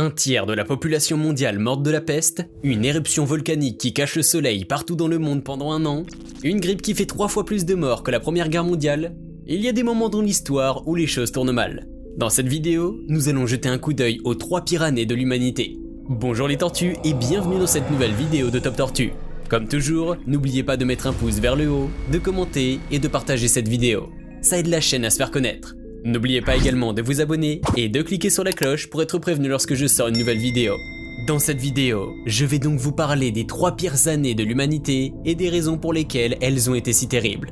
Un tiers de la population mondiale morte de la peste, une éruption volcanique qui cache le soleil partout dans le monde pendant un an, une grippe qui fait 3 fois plus de morts que la Première Guerre mondiale, il y a des moments dans l'histoire où les choses tournent mal. Dans cette vidéo, nous allons jeter un coup d'œil aux 3 pires années de l'humanité. Bonjour les tortues et bienvenue dans cette nouvelle vidéo de Top Tortue. Comme toujours, n'oubliez pas de mettre un pouce vers le haut, de commenter et de partager cette vidéo. Ça aide la chaîne à se faire connaître. N'oubliez pas également de vous abonner et de cliquer sur la cloche pour être prévenu lorsque je sors une nouvelle vidéo. Dans cette vidéo, je vais donc vous parler des 3 pires années de l'humanité et des raisons pour lesquelles elles ont été si terribles.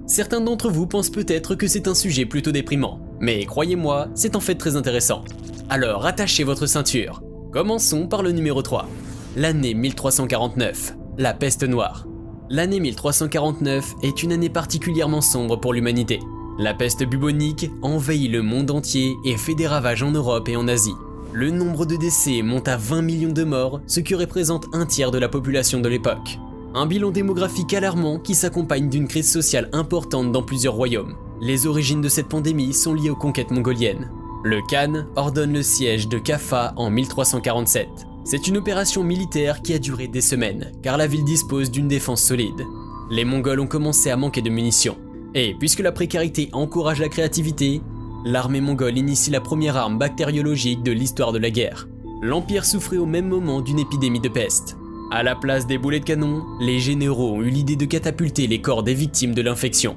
Certains d'entre vous pensent peut-être que c'est un sujet plutôt déprimant, mais croyez-moi, c'est en fait très intéressant. Alors attachez votre ceinture. Commençons par le numéro 3. L'année 1349, la peste noire. L'année 1349 est une année particulièrement sombre pour l'humanité. La peste bubonique envahit le monde entier et fait des ravages en Europe et en Asie. Le nombre de décès monte à 20 millions de morts, ce qui représente un tiers de la population de l'époque. Un bilan démographique alarmant qui s'accompagne d'une crise sociale importante dans plusieurs royaumes. Les origines de cette pandémie sont liées aux conquêtes mongoliennes. Le Khan ordonne le siège de Kaffa en 1347. C'est une opération militaire qui a duré des semaines, car la ville dispose d'une défense solide. Les Mongols ont commencé à manquer de munitions. Et puisque la précarité encourage la créativité, l'armée mongole initie la première arme bactériologique de l'histoire de la guerre. L'Empire souffrait au même moment d'une épidémie de peste. À la place des boulets de canon, les généraux ont eu l'idée de catapulter les corps des victimes de l'infection.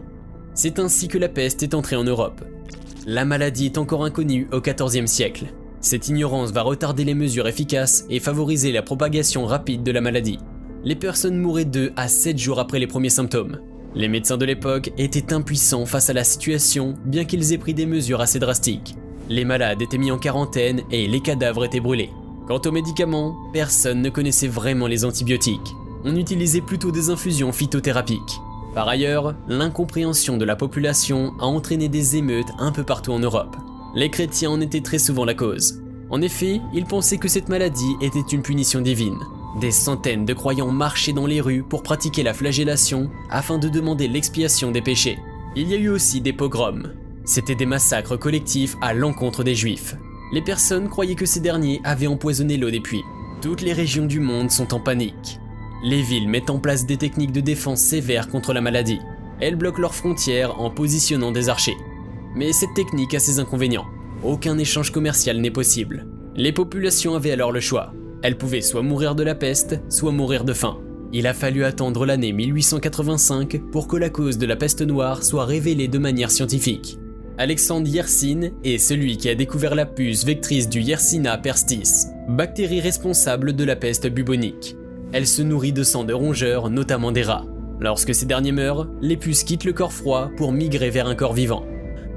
C'est ainsi que la peste est entrée en Europe. La maladie est encore inconnue au XIVe siècle. Cette ignorance va retarder les mesures efficaces et favoriser la propagation rapide de la maladie. Les personnes mouraient 2 à 7 jours après les premiers symptômes. Les médecins de l'époque étaient impuissants face à la situation, bien qu'ils aient pris des mesures assez drastiques. Les malades étaient mis en quarantaine et les cadavres étaient brûlés. Quant aux médicaments, personne ne connaissait vraiment les antibiotiques. On utilisait plutôt des infusions phytothérapiques. Par ailleurs, l'incompréhension de la population a entraîné des émeutes un peu partout en Europe. Les chrétiens en étaient très souvent la cause. En effet, ils pensaient que cette maladie était une punition divine. Des centaines de croyants marchaient dans les rues pour pratiquer la flagellation afin de demander l'expiation des péchés. Il y a eu aussi des pogroms. C'étaient des massacres collectifs à l'encontre des juifs. Les personnes croyaient que ces derniers avaient empoisonné l'eau des puits. Toutes les régions du monde sont en panique. Les villes mettent en place des techniques de défense sévères contre la maladie. Elles bloquent leurs frontières en positionnant des archers. Mais cette technique a ses inconvénients. Aucun échange commercial n'est possible. Les populations avaient alors le choix. Elles pouvaient soit mourir de la peste, soit mourir de faim. Il a fallu attendre l'année 1885 pour que la cause de la peste noire soit révélée de manière scientifique. Alexandre Yersin est celui qui a découvert la puce vectrice du Yersinia pestis, bactérie responsable de la peste bubonique. Elle se nourrit de sang de rongeurs, notamment des rats. Lorsque ces derniers meurent, les puces quittent le corps froid pour migrer vers un corps vivant.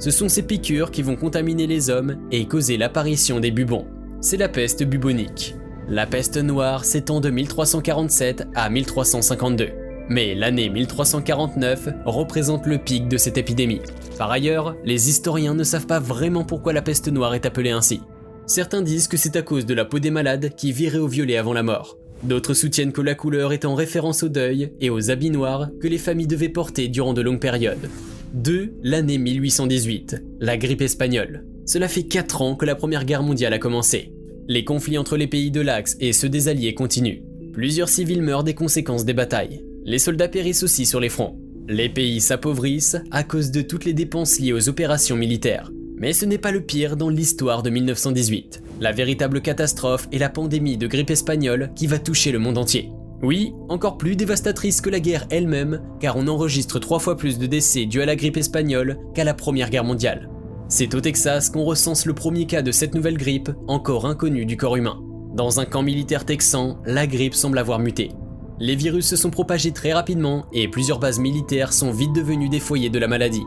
Ce sont ces piqûres qui vont contaminer les hommes et causer l'apparition des bubons. C'est la peste bubonique. La peste noire s'étend de 1347 à 1352, mais l'année 1349 représente le pic de cette épidémie. Par ailleurs, les historiens ne savent pas vraiment pourquoi la peste noire est appelée ainsi. Certains disent que c'est à cause de la peau des malades qui virait au violet avant la mort. D'autres soutiennent que la couleur est en référence au deuil et aux habits noirs que les familles devaient porter durant de longues périodes. 2. L'année 1818, la grippe espagnole. Cela fait 4 ans que la Première Guerre mondiale a commencé. Les conflits entre les pays de l'Axe et ceux des Alliés continuent. Plusieurs civils meurent des conséquences des batailles. Les soldats périssent aussi sur les fronts. Les pays s'appauvrissent à cause de toutes les dépenses liées aux opérations militaires. Mais ce n'est pas le pire dans l'histoire de 1918. La véritable catastrophe est la pandémie de grippe espagnole qui va toucher le monde entier. Oui, encore plus dévastatrice que la guerre elle-même, car on enregistre 3 fois plus de décès dus à la grippe espagnole qu'à la Première Guerre mondiale. C'est au Texas qu'on recense le premier cas de cette nouvelle grippe, encore inconnue du corps humain. Dans un camp militaire texan, la grippe semble avoir muté. Les virus se sont propagés très rapidement et plusieurs bases militaires sont vite devenues des foyers de la maladie.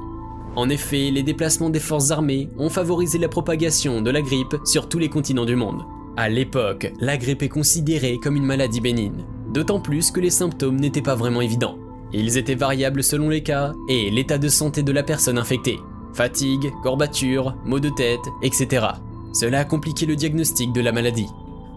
En effet, les déplacements des forces armées ont favorisé la propagation de la grippe sur tous les continents du monde. À l'époque, la grippe est considérée comme une maladie bénigne, d'autant plus que les symptômes n'étaient pas vraiment évidents. Ils étaient variables selon les cas et l'état de santé de la personne infectée. Fatigue, courbatures, maux de tête, etc. Cela a compliqué le diagnostic de la maladie.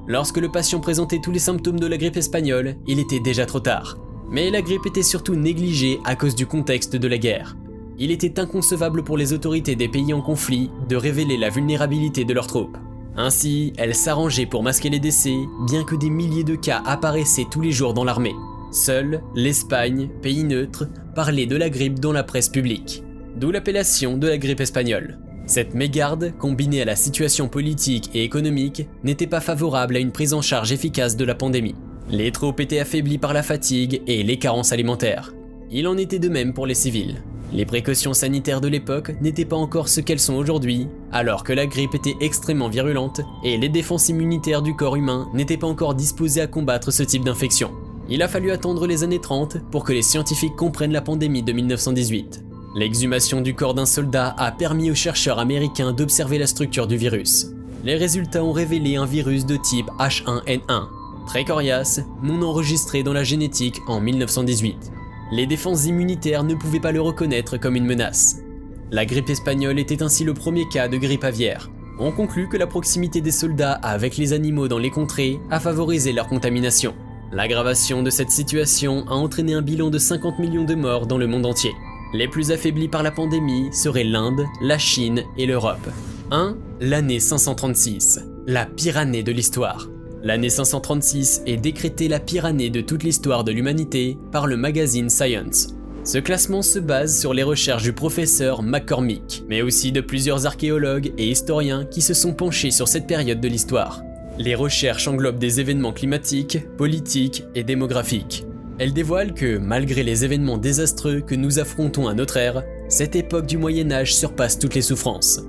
Lorsque le patient présentait tous les symptômes de la grippe espagnole, il était déjà trop tard. Mais la grippe était surtout négligée à cause du contexte de la guerre. Il était inconcevable pour les autorités des pays en conflit de révéler la vulnérabilité de leurs troupes. Ainsi, elle s'arrangeait pour masquer les décès, bien que des milliers de cas apparaissaient tous les jours dans l'armée. Seule l'Espagne, pays neutre, parlait de la grippe dans la presse publique. D'où l'appellation de la grippe espagnole. Cette mégarde, combinée à la situation politique et économique, n'était pas favorable à une prise en charge efficace de la pandémie. Les troupes étaient affaiblies par la fatigue et les carences alimentaires. Il en était de même pour les civils. Les précautions sanitaires de l'époque n'étaient pas encore ce qu'elles sont aujourd'hui, alors que la grippe était extrêmement virulente et les défenses immunitaires du corps humain n'étaient pas encore disposées à combattre ce type d'infection. Il a fallu attendre les années 30 pour que les scientifiques comprennent la pandémie de 1918. L'exhumation du corps d'un soldat a permis aux chercheurs américains d'observer la structure du virus. Les résultats ont révélé un virus de type H1N1, très coriace, non enregistré dans la génétique en 1918. Les défenses immunitaires ne pouvaient pas le reconnaître comme une menace. La grippe espagnole était ainsi le premier cas de grippe aviaire. On conclut que la proximité des soldats avec les animaux dans les contrées a favorisé leur contamination. L'aggravation de cette situation a entraîné un bilan de 50 millions de morts dans le monde entier. Les plus affaiblis par la pandémie seraient l'Inde, la Chine et l'Europe. 1. L'année 536, la pire année de l'histoire. L'année 536 est décrétée la pire année de toute l'histoire de l'humanité par le magazine Science. Ce classement se base sur les recherches du professeur McCormick, mais aussi de plusieurs archéologues et historiens qui se sont penchés sur cette période de l'histoire. Les recherches englobent des événements climatiques, politiques et démographiques. Elles dévoilent que, malgré les événements désastreux que nous affrontons à notre ère, cette époque du Moyen-Âge surpasse toutes les souffrances.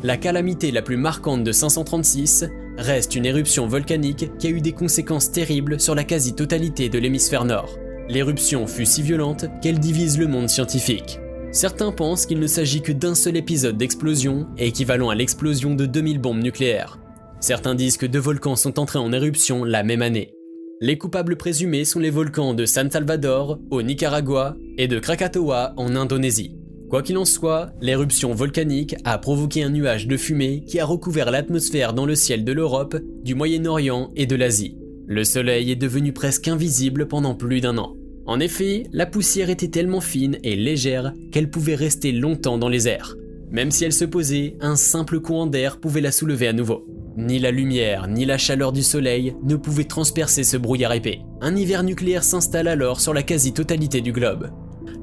La calamité la plus marquante de 536 reste une éruption volcanique qui a eu des conséquences terribles sur la quasi-totalité de l'hémisphère nord. L'éruption fut si violente qu'elle divise le monde scientifique. Certains pensent qu'il ne s'agit que d'un seul épisode d'explosion, équivalent à l'explosion de 2000 bombes nucléaires. Certains disent que 2 volcans sont entrés en éruption la même année. Les coupables présumés sont les volcans de San Salvador, au Nicaragua, et de Krakatoa, en Indonésie. Quoi qu'il en soit, l'éruption volcanique a provoqué un nuage de fumée qui a recouvert l'atmosphère dans le ciel de l'Europe, du Moyen-Orient et de l'Asie. Le soleil est devenu presque invisible pendant plus d'1 an. En effet, la poussière était tellement fine et légère qu'elle pouvait rester longtemps dans les airs. Même si elle se posait, un simple courant d'air pouvait la soulever à nouveau. Ni la lumière, ni la chaleur du soleil ne pouvaient transpercer ce brouillard épais. Un hiver nucléaire s'installe alors sur la quasi-totalité du globe.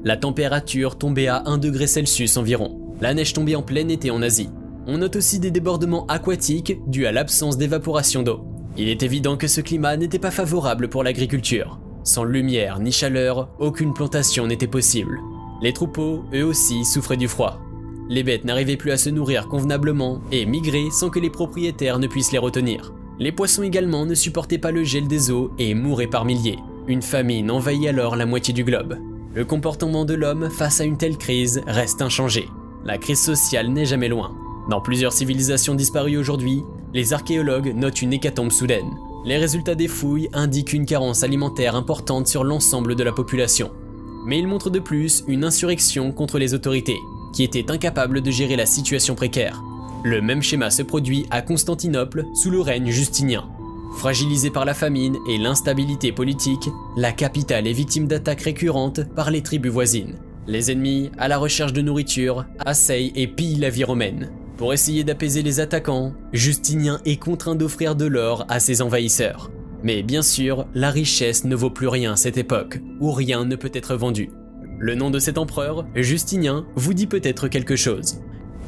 La température tombait à 1 degré Celsius environ. La neige tombait en plein été en Asie. On note aussi des débordements aquatiques dus à l'absence d'évaporation d'eau. Il est évident que ce climat n'était pas favorable pour l'agriculture. Sans lumière ni chaleur, aucune plantation n'était possible. Les troupeaux, eux aussi, souffraient du froid. Les bêtes n'arrivaient plus à se nourrir convenablement et migraient sans que les propriétaires ne puissent les retenir. Les poissons également ne supportaient pas le gel des eaux et mouraient par milliers. Une famine envahit alors la moitié du globe. Le comportement de l'homme face à une telle crise reste inchangé. La crise sociale n'est jamais loin. Dans plusieurs civilisations disparues aujourd'hui, les archéologues notent une hécatombe soudaine. Les résultats des fouilles indiquent une carence alimentaire importante sur l'ensemble de la population. Mais ils montrent de plus une insurrection contre les autorités, qui étaient incapables de gérer la situation précaire. Le même schéma se produit à Constantinople sous le règne justinien. Fragilisée par la famine et l'instabilité politique, la capitale est victime d'attaques récurrentes par les tribus voisines. Les ennemis, à la recherche de nourriture, assaillent et pillent la vie romaine. Pour essayer d'apaiser les attaquants, Justinien est contraint d'offrir de l'or à ses envahisseurs. Mais bien sûr, la richesse ne vaut plus rien à cette époque, où rien ne peut être vendu. Le nom de cet empereur, Justinien, vous dit peut-être quelque chose.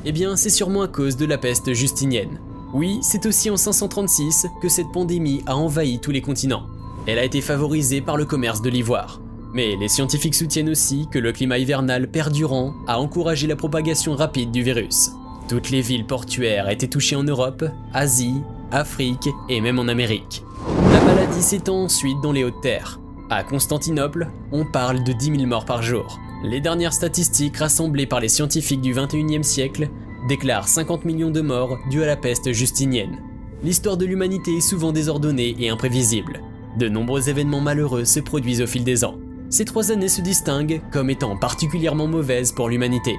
Eh bien, c'est sûrement à cause de la peste justinienne. Oui, c'est aussi en 536 que cette pandémie a envahi tous les continents. Elle a été favorisée par le commerce de l'ivoire. Mais les scientifiques soutiennent aussi que le climat hivernal perdurant a encouragé la propagation rapide du virus. Toutes les villes portuaires étaient touchées en Europe, Asie, Afrique et même en Amérique. La maladie s'étend ensuite dans les Hautes-Terres. À Constantinople, on parle de 10 000 morts par jour. Les dernières statistiques rassemblées par les scientifiques du XXIe siècle déclarent 50 millions de morts dus à la peste justinienne. L'histoire de l'humanité est souvent désordonnée et imprévisible. De nombreux événements malheureux se produisent au fil des ans. Ces 3 années se distinguent comme étant particulièrement mauvaises pour l'humanité.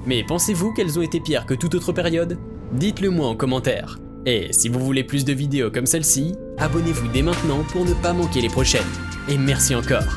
Mais pensez-vous qu'elles ont été pires que toute autre période? Dites-le moi en commentaire. Et si vous voulez plus de vidéos comme celle-ci, abonnez-vous dès maintenant pour ne pas manquer les prochaines. Et merci encore.